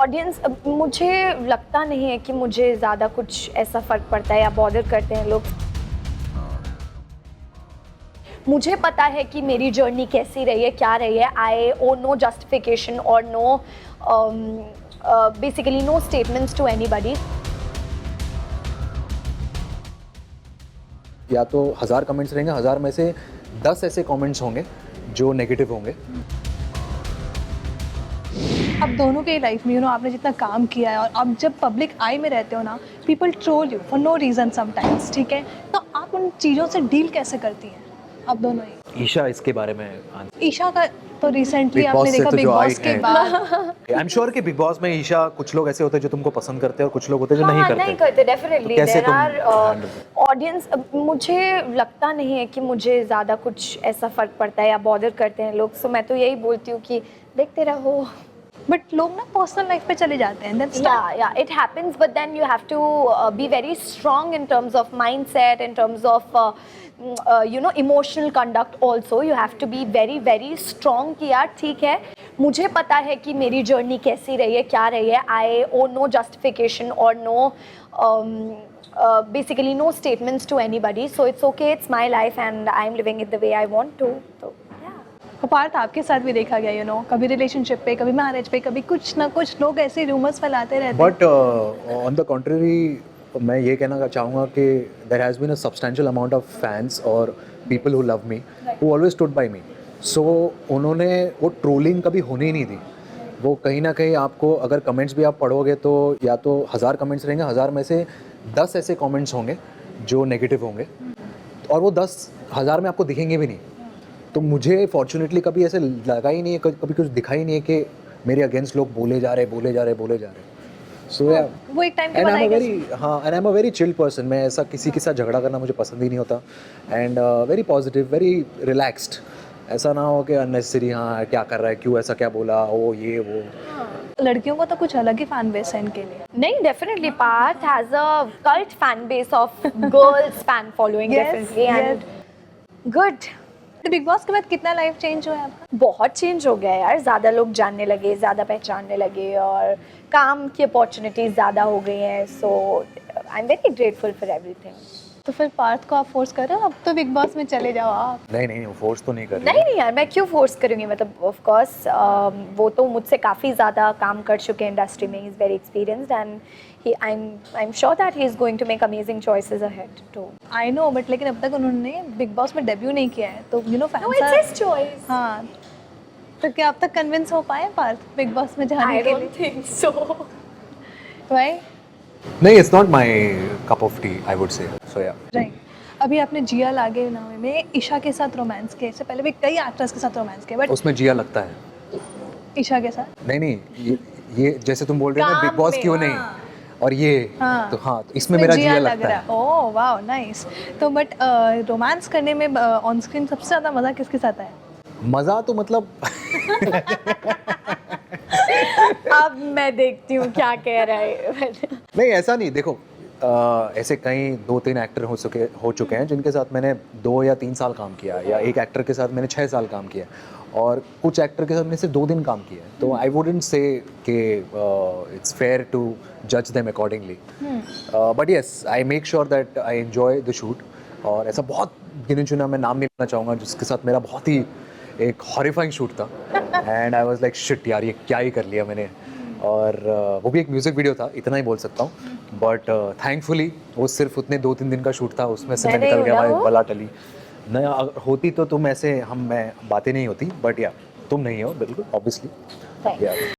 Audience मुझे लगता नहीं है कि मुझे ज़्यादा कुछ ऐसा फ़र्क पड़ता है या बॉदर करते हैं लोग। मुझे पता है कि मेरी जर्नी कैसी रही है, क्या रही है। आई ओ नो जस्टिफिकेशन और no basically no statements to anybody. या तो 1000 कमेंट्स रहेंगे, 1000 में से 10 ऐसे कमेंट्स होंगे जो नेगेटिव होंगे। अब दोनों के लाइफ में आपने जितना काम किया है और अब जब पब्लिक आई में रहते हो ना, people troll you for no reason sometimes, ठीक है, तो आप उन चीज़ों से डील कैसे करती हैं अब दोनों ही? ईशा इसके बारे में ईशा का तो रिसेंटली Big Boss आपने से देखा तो बिग जो बॉस आई के है। बाद। आई एम श्योर कि बिग बॉस में ईशा, कुछ लोग ऐसे होते हैं जो तुमको पसंद करते हैं और कुछ लोग होते हैं जो हाँ, नहीं करते। डेफिनेटली। तो कैसे देयर तुम आर handle ऑडियंस मुझे लगता नहीं है कि मुझे ज़्यादा कुछ ऐसा फ़र्क पड़ता है या बॉदर करते हैं लोग। सो मैं तो यही बोलती हूँ कि देखते रहो। बट लोग ना पर्सनल लाइफ पे चले जाते हैं, that's Yeah, it happens, but then you have to be very strong in terms of mindset, in terms of emotional conduct also. You have to be very very strong कि यार ठीक है, मुझे पता है कि मेरी जर्नी कैसी रही है, क्या रही है। I owe no justification or no basically no statements to anybody. So it's okay, it's my life and I'm living it the way I want to. So Partha आपके साथ भी देखा गया कभी रिलेशनशिप पे, कभी मैरिज पे, कभी कुछ ना कुछ लोग ऐसे रूमर्स फैलाते रहते हैं। बट ऑन द कॉन्ट्ररी, मैं ये कहना चाहूँगा कि there has been a substantial amount of fans और people who love me, who always stood by me. So उन्होंने वो ट्रोलिंग कभी होने ही नहीं दी। वो कहीं ना कहीं आपको, अगर कमेंट्स भी आप पढ़ोगे तो या तो 1000 कमेंट्स रहेंगे, 1000 में से 10 ऐसे कमेंट्स होंगे जो नेगेटिव होंगे, और वो 10,000 में आपको दिखेंगे भी नहीं। तो मुझे फॉर्चुनेटली कभी ऐसे लगा ही नहीं है, कभी कुछ दिखा ही नहीं है कि मेरे अगेंस्ट लोग बोले जा रहे। सो या वो एक टाइम के एंड बाद I am I a guess very very chill person. मैं ऐसा किसी के साथ झगड़ा करना मुझे पसंद ही नहीं होता। And very positive, very relaxed. ऐसा ना हो कि अननेसेसरी हाँ क्या कर रहा है, क्यों ऐसा क्या बोला, वो ये वो। लड़कियों को तो कुछ अलग ही फैन बेस है इनके लिए। नहीं, definitely Parth has a cult fan base of girls fan following Yes, definitely and good. तो बिग बॉस के बाद कितना लाइफ चेंज हुआ है आपका? बहुत चेंज हो गया यार, ज़्यादा लोग जानने लगे, ज़्यादा पहचानने लगे और काम की अपॉर्चुनिटीज़ ज़्यादा हो गई हैं। So I am very grateful for everything. तो फिर पार्थ को आप फोर्स कर रहे हो अब तो बिग बॉस में चले जाओ आप? नहीं, फोर्स तो नहीं कर रही। नहीं यार, मैं क्यों फोर्स करूँगी। मतलब ऑफ कोर्स वो तो मुझसे काफ़ी ज़्यादा काम कर चुके हैं इंडस्ट्री में। He is very experienced and I am sure that he is going to make amazing choices ahead too. I know, but लेकिन अब तक उन्होंने बिग बॉस में डेब्यू नहीं किया है, तो fans no, it's his choice. हाँ, तो क्या अब तक कन्विंस हो पाए पार्थ बिग बॉस में जाने आई के डोंट लिए? Think so. राइट नहीं, it's not my cup of tea, I would say. So या राइट। अभी आपने जिया लागे नामे में ईशा के साथ रोमांस किया, इससे पहले भी कई एक्टर्स के साथ रोमांस किया, बट उसमें जिया लगता है। ईशा के साथ नहीं, ये जैसे तुम बोल रहे हो ना काम बिग बॉस में, क्यों नहीं, और ये हाँ। तो इसमें मेरा जिया लग लगता रहा है। Oh wow, nice. तो बट रोमांस करने में ऑन स्क्रीन सबसे ज़्यादा मज़ा किसके साथ आया? मज़ा तो मतलब अब मैं देखती हूँ क्या कह रहा है। नहीं, ऐसा नहीं। देखो, ऐसे कई 2-3 एक्टर हो चुके हैं जिनके साथ मैंने 2 या 3 साल काम किया, या एक एक्टर के साथ मैंने 6 साल काम किया, और कुछ एक्टर के साथ मैंने सिर्फ 2 दिन काम किया है। तो आई वुडेंट से कि इट्स फेयर टू जज them accordingly, but yes I make sure that I enjoy the shoot. और ऐसा बहुत गिने चुना, मैं नाम नहीं लेना चाहूँगा, जिसके साथ मेरा बहुत ही एक हॉरिफाइंग शूट था and I was like shit यार, ये क्या ही कर लिया मैंने। और वो भी एक म्यूज़िक वीडियो था, इतना ही बोल सकता हूँ। बट थैंकफुली वो सिर्फ उतने 2-3 दिन का शूट था, उसमें से मैं निकल गया भाई, बला टली। नहीं होती तो तुम ऐसे मैं बातें नहीं होती, बट या तुम नहीं हो बिल्कुल ऑब्वियसली।